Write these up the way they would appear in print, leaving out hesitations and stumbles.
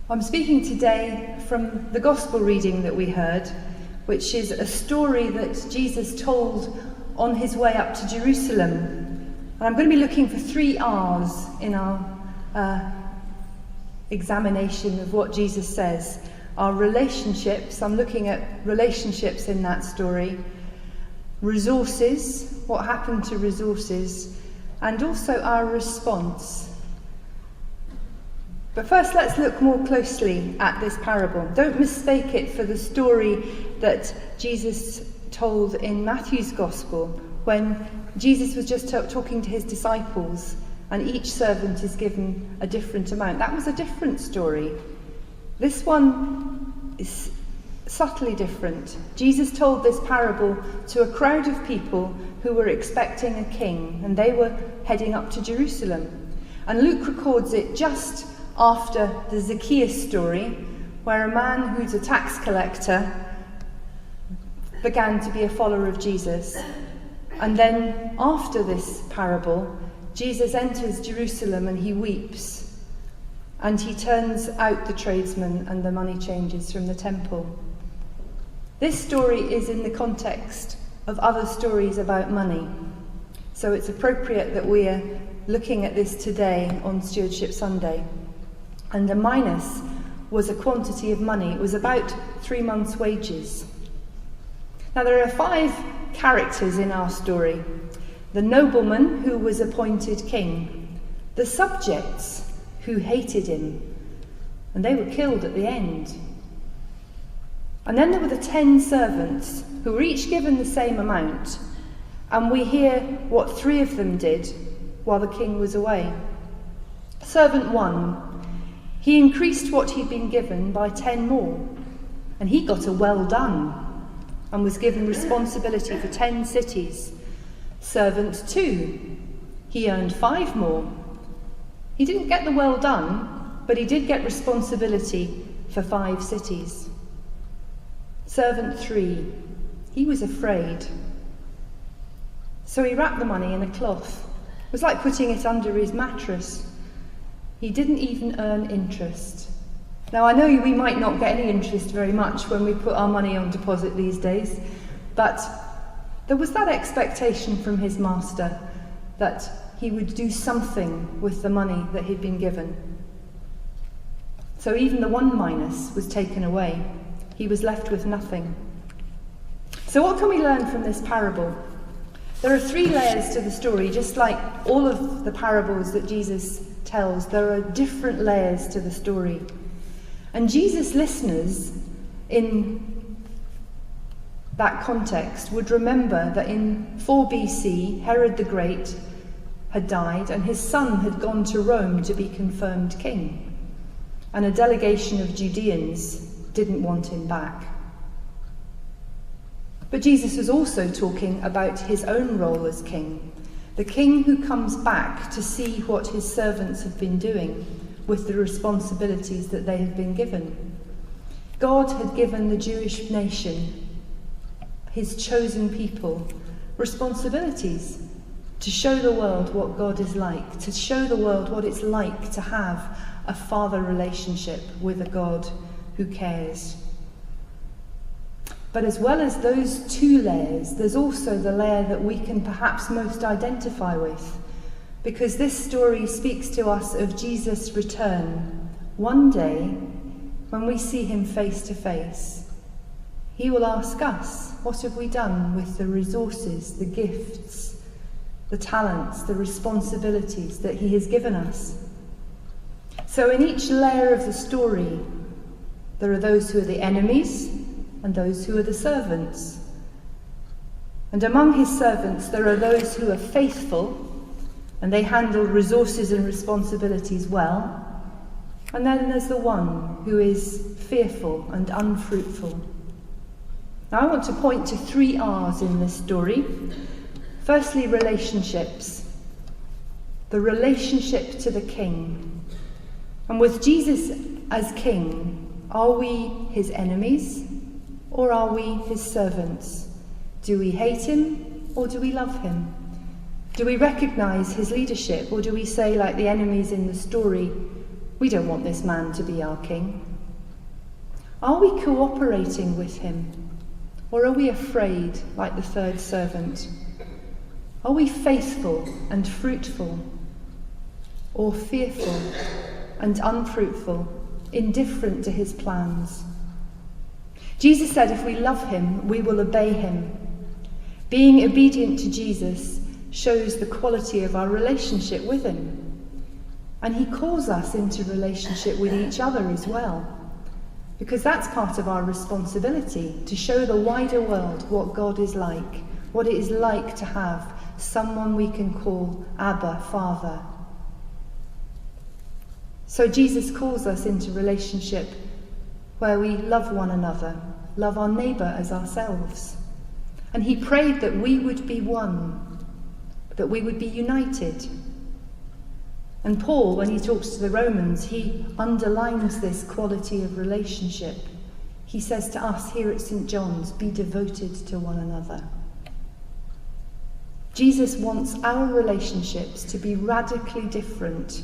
I'm speaking today from the gospel reading that we heard, which is a story that Jesus told on his way up to Jerusalem. And I'm going to be looking for 3 R's in our examination of what Jesus says. Our relationships, I'm looking at relationships in that story, resources, what happened to resources, and also our response. But first, let's look more closely at this parable. Don't mistake it for the story that Jesus told in Matthew's Gospel, when Jesus was just talking to his disciples, and each servant is given a different amount. That was a different story. This one is subtly different. Jesus told this parable to a crowd of people who were expecting a king, and they were heading up to Jerusalem. And Luke records it just after the Zacchaeus story, where a man who's a tax collector began to be a follower of Jesus. And then after this parable, Jesus enters Jerusalem and he weeps, and he turns out the tradesmen and the money changers from the temple. This story is in the context of other stories about money, so it's appropriate that we are looking at this today on Stewardship Sunday. And the minus was a quantity of money. It was about 3 months' wages. Now, there are 5 characters in our story. The nobleman who was appointed king, the subjects who hated him, and they were killed at the end. And then there were the 10 servants who were each given the same amount, and we hear what 3 of them did while the king was away. Servant 1, he increased what he'd been given by 10 more, and he got a well done and was given responsibility for 10 cities. Servant 2, he earned 5 more. He didn't get the well done, but he did get responsibility for 5 cities. Servant 3, he was afraid, so he wrapped the money in a cloth. It was like putting it under his mattress. He didn't even earn interest. Now, I know we might not get any interest very much when we put our money on deposit these days, but there was that expectation from his master that he would do something with the money that he'd been given. So even the 1 minus was taken away. He was left with nothing. So what can we learn from this parable? There are 3 layers to the story. Just like all of the parables that Jesus tells, there are different layers to the story. And Jesus' listeners in that context would remember that in 4 BC, Herod the Great had died and his son had gone to Rome to be confirmed king. And a delegation of Judeans didn't want him back. But Jesus was also talking about his own role as king, the king who comes back to see what his servants have been doing with the responsibilities that they have been given. God had given the Jewish nation, his chosen people, responsibilities to show the world what God is like, to show the world what it's like to have a father relationship with a God who cares. But as well as those 2 layers, there's also the layer that we can perhaps most identify with, because this story speaks to us of Jesus' return. One day, when we see him face to face, he will ask us, what have we done with the resources, the gifts, the talents, the responsibilities that he has given us? So in each layer of the story, there are those who are the enemies and those who are the servants. And among his servants, there are those who are faithful and they handle resources and responsibilities well. And then there's the one who is fearful and unfruitful. Now I want to point to 3 R's in this story. Firstly, relationships. The relationship to the king. And with Jesus as king, are we his enemies or are we his servants? Do we hate him or do we love him? Do we recognise his leadership or do we say, like the enemies in the story, We don't want this man to be our king. Are we cooperating with him? Or are we afraid, like the third servant? Are we faithful and fruitful? Or fearful and unfruitful, indifferent to his plans? Jesus said if we love him, we will obey him. Being obedient to Jesus shows the quality of our relationship with him. And he calls us into relationship with each other as well. Because that's part of our responsibility, to show the wider world what God is like, what it is like to have someone we can call Abba, Father. So Jesus calls us into relationship where we love one another, love our neighbour as ourselves. And he prayed that we would be one, that we would be united. And Paul, when he talks to the Romans, he underlines this quality of relationship. He says to us here at St. John's, be devoted to one another. Jesus wants our relationships to be radically different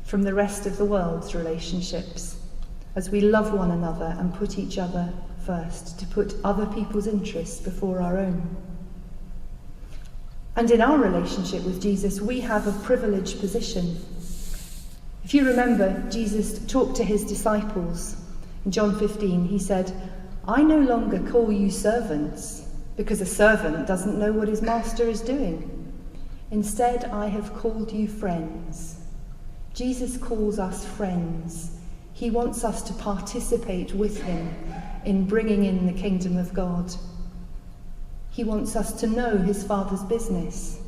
from the rest of the world's relationships, as we love one another and put each other first, to put other people's interests before our own. And in our relationship with Jesus, we have a privileged position. If you remember, Jesus talked to his disciples. In John 15, he said, I no longer call you servants, because a servant doesn't know what his master is doing. Instead, I have called you friends. Jesus calls us friends. He wants us to participate with him in bringing in the kingdom of God. He wants us to know his Father's business.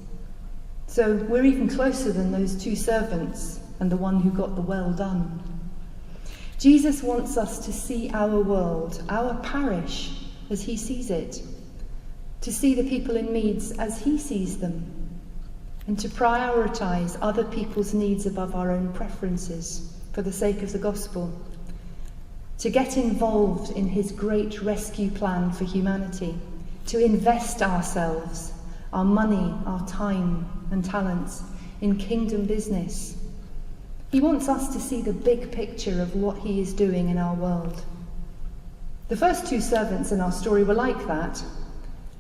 So we're even closer than those two servants and the one who got the well done. Jesus wants us to see our world, our parish, as he sees it, to see the people in need as he sees them, and to prioritise other people's needs above our own preferences for the sake of the gospel, to get involved in his great rescue plan for humanity, to invest ourselves, our money, our time and talents in kingdom business. He wants us to see the big picture of what he is doing in our world. The first two servants in our story were like that.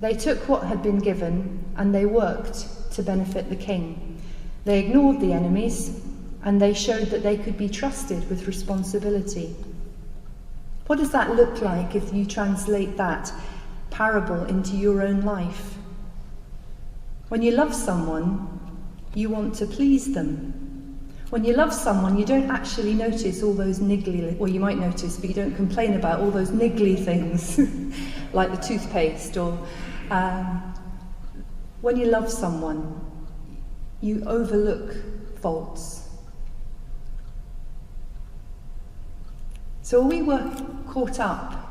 They took what had been given and they worked to benefit the king. They ignored the enemies and they showed that they could be trusted with responsibility. What does that look like if you translate that parable into your own life? When you love someone, you want to please them. When you love someone, you don't actually notice all those niggly, well, you might notice, but you don't complain about all those niggly things, like the toothpaste, or when you love someone, you overlook faults. So are we caught up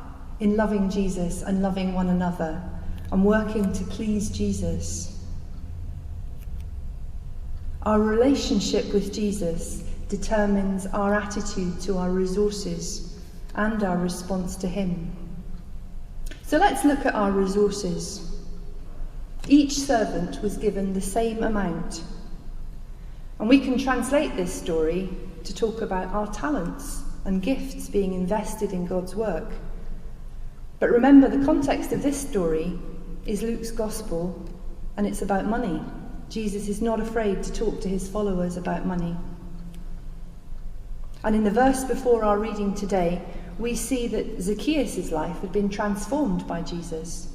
in loving Jesus and loving one another and working to please Jesus? Our relationship with Jesus determines our attitude to our resources and our response to him. So let's look at our resources. Each servant was given the same amount. And we can translate this story to talk about our talents and gifts being invested in God's work. But remember, the context of this story is Luke's gospel, and it's about money. Jesus is not afraid to talk to his followers about money. And in the verse before our reading today, we see that Zacchaeus' life had been transformed by Jesus,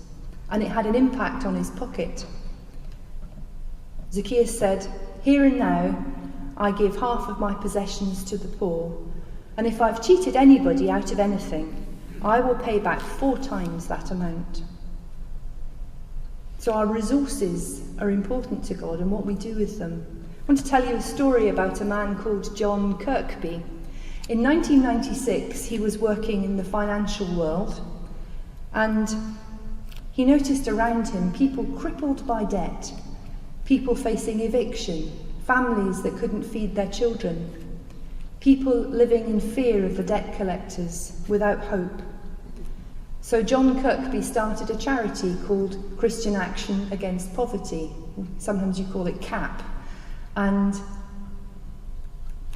and it had an impact on his pocket. Zacchaeus said, "Here and now, I give half of my possessions to the poor, and if I've cheated anybody out of anything, I will pay back 4 times that amount." So our resources are important to God and what we do with them. I want to tell you a story about a man called John Kirkby. In 1996, he was working in the financial world, and he noticed around him people crippled by debt, people facing eviction, families that couldn't feed their children, people living in fear of the debt collectors without hope. So John Kirkby started a charity called Christian Action Against Poverty. Sometimes you call it CAP. And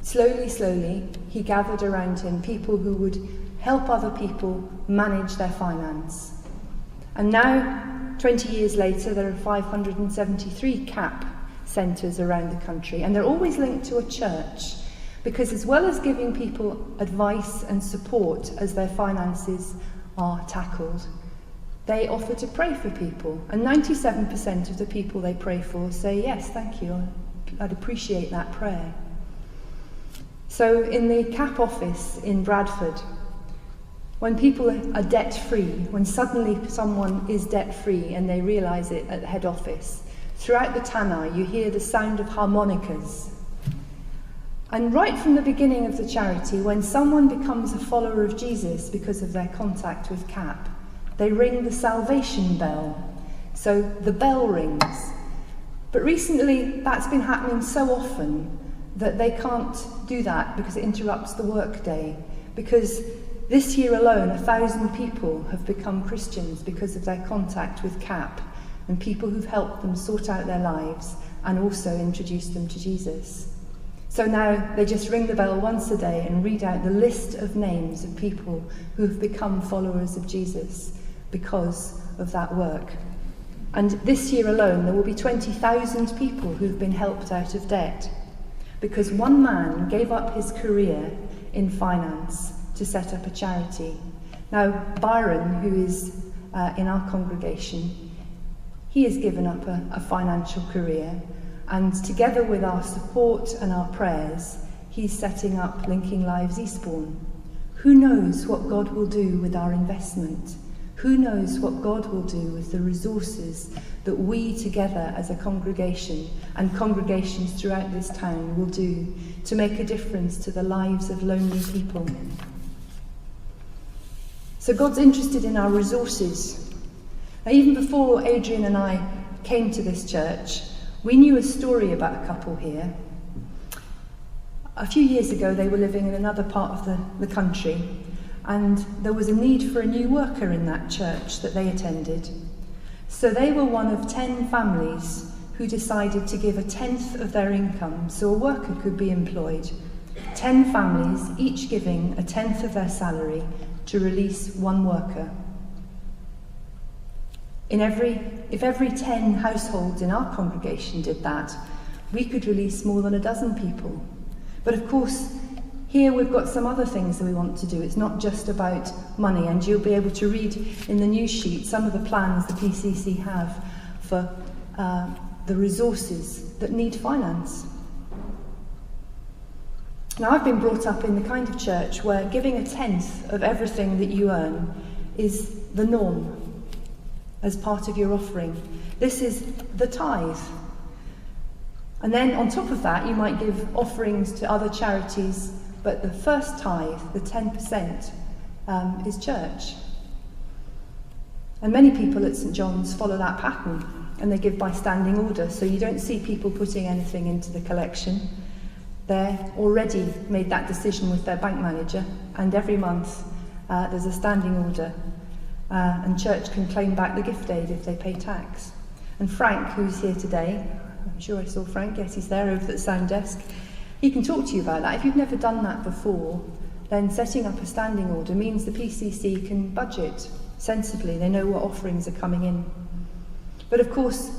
Slowly, he gathered around him people who would help other people manage their finance. And now, 20 years later, there are 573 CAP centres around the country, and they're always linked to a church, because as well as giving people advice and support as their finances are tackled, they offer to pray for people. And 97% of the people they pray for say, yes, thank you, I'd appreciate that prayer. So in the CAP office in Bradford, when people are debt-free, when suddenly someone is debt-free and they realise it at the head office, throughout the Tanai you hear the sound of harmonicas. And right from the beginning of the charity, when someone becomes a follower of Jesus because of their contact with CAP, they ring the salvation bell. So the bell rings. But recently that's been happening so often that they can't do that because it interrupts the workday. Because this year alone, 1,000 people have become Christians because of their contact with CAP, and people who've helped them sort out their lives and also introduced them to Jesus. So now they just ring the bell once a day and read out the list of names of people who have become followers of Jesus because of that work. And this year alone, there will be 20,000 people who've been helped out of debt because one man gave up his career in finance to set up a charity. Now, Byron, who is in our congregation, he has given up a financial career, and together with our support and our prayers, he's setting up Linking Lives Eastbourne. Who knows what God will do with our investment? Who knows what God will do with the resources that we together as a congregation and congregations throughout this town will do to make a difference to the lives of lonely people. So God's interested in our resources. Now, even before Adrian and I came to this church, we knew a story about a couple here. A few years ago, they were living in another part of the country, and there was a need for a new worker in that church that they attended. So they were one of 10 families who decided to give 1/10 of their income so a worker could be employed. 10 families, each giving 1/10 of their salary to release one worker. If every 10 households in our congregation did that, we could release more than a dozen people. But of course, here we've got some other things that we want to do. It's not just about money, and you'll be able to read in the news sheet some of the plans the PCC have for the resources that need finance. Now, I've been brought up in the kind of church where giving 1/10 of everything that you earn is the norm as part of your offering. This is the tithe. And then on top of that, you might give offerings to other charities, but the first tithe, the 10%, is church. And many people at St John's follow that pattern, and they give by standing order, so you don't see people putting anything into the collection. They're already made that decision with their bank manager, and every month there's a standing order, and church can claim back the gift aid if they pay tax. And Frank, who's here today, I'm sure I saw Frank, yes, he's there over at the sound desk, he can talk to you about that. If you've never done that before, then setting up a standing order means the PCC can budget sensibly. They know what offerings are coming in. But of course,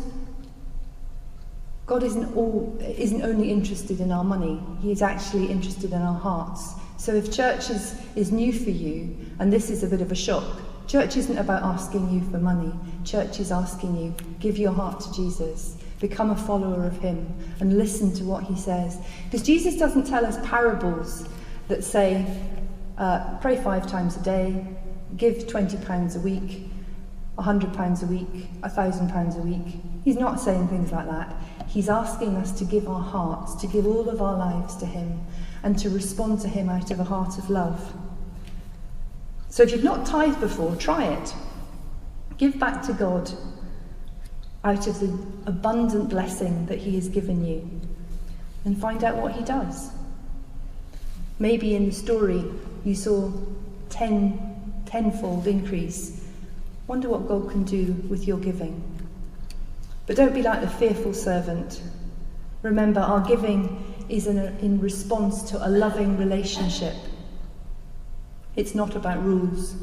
God isn't only interested in our money, He's actually interested in our hearts. So if church is new for you, and this is a bit of a shock, church isn't about asking you for money. Church is asking you, give your heart to Jesus, become a follower of Him, and listen to what He says. Because Jesus doesn't tell us parables that say, pray 5 times a day, give £20 a week, £100 a week, £1,000 a week. He's not saying things like that. He's asking us to give our hearts, to give all of our lives to Him, and to respond to Him out of a heart of love. So if you've not tithed before, try it. Give back to God out of the abundant blessing that He has given you, and find out what He does. Maybe in the story you saw tenfold increase. Wonder what God can do with your giving. But don't be like the fearful servant. Remember, our giving is in response to a loving relationship. It's not about rules.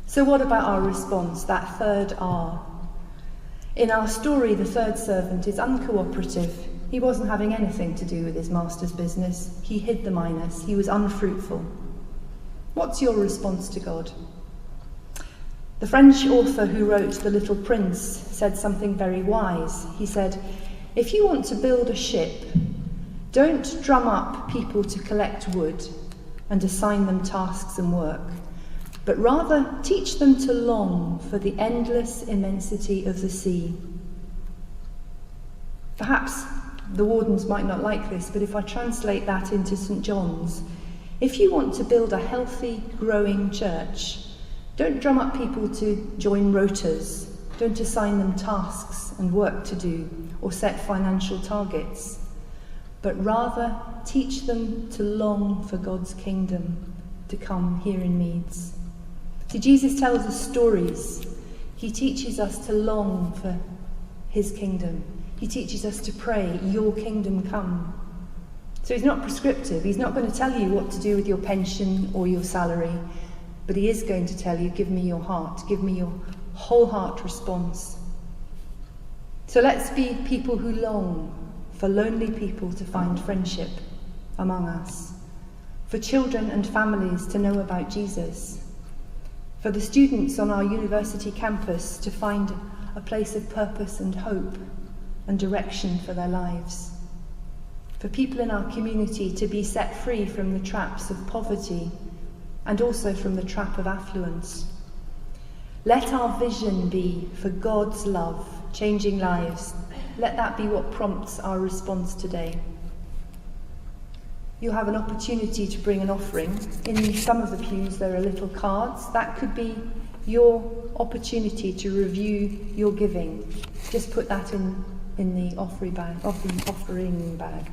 So what about our response, that third R? In our story, the third servant is uncooperative. He wasn't having anything to do with his master's business. He hid the minas. He was unfruitful. What's your response to God? The French author who wrote The Little Prince said something very wise. He said, if you want to build a ship, don't drum up people to collect wood and assign them tasks and work, but rather teach them to long for the endless immensity of the sea. Perhaps the wardens might not like this, but if I translate that into St. John's, if you want to build a healthy, growing church, don't drum up people to join rotas, don't assign them tasks and work to do, or set financial targets, but rather teach them to long for God's kingdom to come here in Meads. See, Jesus tells us stories. He teaches us to long for his kingdom. He teaches us to pray, your kingdom come. So he's not prescriptive. He's not going to tell you what to do with your pension or your salary, but he is going to tell you, give me your heart, give me your whole heart response. So let's be people who long for lonely people to find friendship among us, for children and families to know about Jesus, for the students on our university campus to find a place of purpose and hope and direction for their lives, for people in our community to be set free from the traps of poverty and also from the trap of affluence. Let our vision be for God's love, changing lives. Let that be what prompts our response today. You'll have an opportunity to bring an offering. In some of the pews there are little cards. That could be your opportunity to review your giving. Just put that in the offering bag.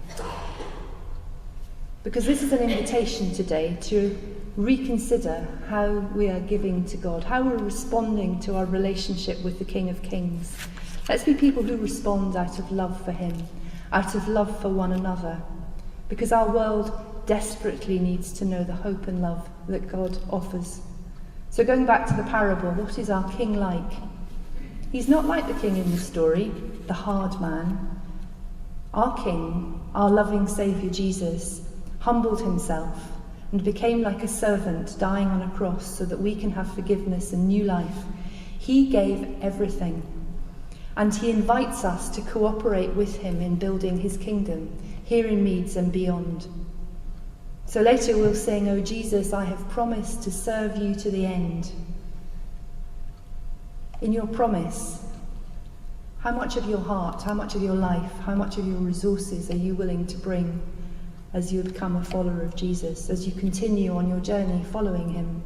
Because this is an invitation today to reconsider how we are giving to God, how we're responding to our relationship with the King of Kings. Let's be people who respond out of love for him, out of love for one another, because our world desperately needs to know the hope and love that God offers. So going back to the parable, what is our king like? He's not like the king in the story, the hard man. Our king, our loving Saviour Jesus, humbled himself and became like a servant dying on a cross so that we can have forgiveness and new life. He gave everything. And he invites us to cooperate with him in building his kingdom, here in Meads and beyond. So later we'll sing, "O Jesus, I have promised to serve you to the end." In your promise, how much of your heart, how much of your life, how much of your resources are you willing to bring as you become a follower of Jesus, as you continue on your journey following him?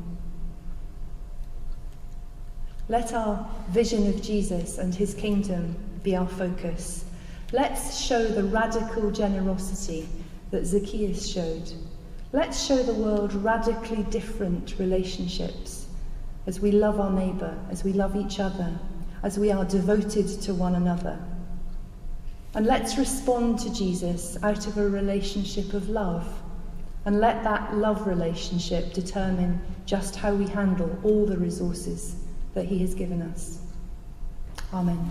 Let our vision of Jesus and his kingdom be our focus. Let's show the radical generosity that Zacchaeus showed. Let's show the world radically different relationships as we love our neighbour, as we love each other, as we are devoted to one another. And let's respond to Jesus out of a relationship of love, and let that love relationship determine just how we handle all the resources that he has given us. Amen.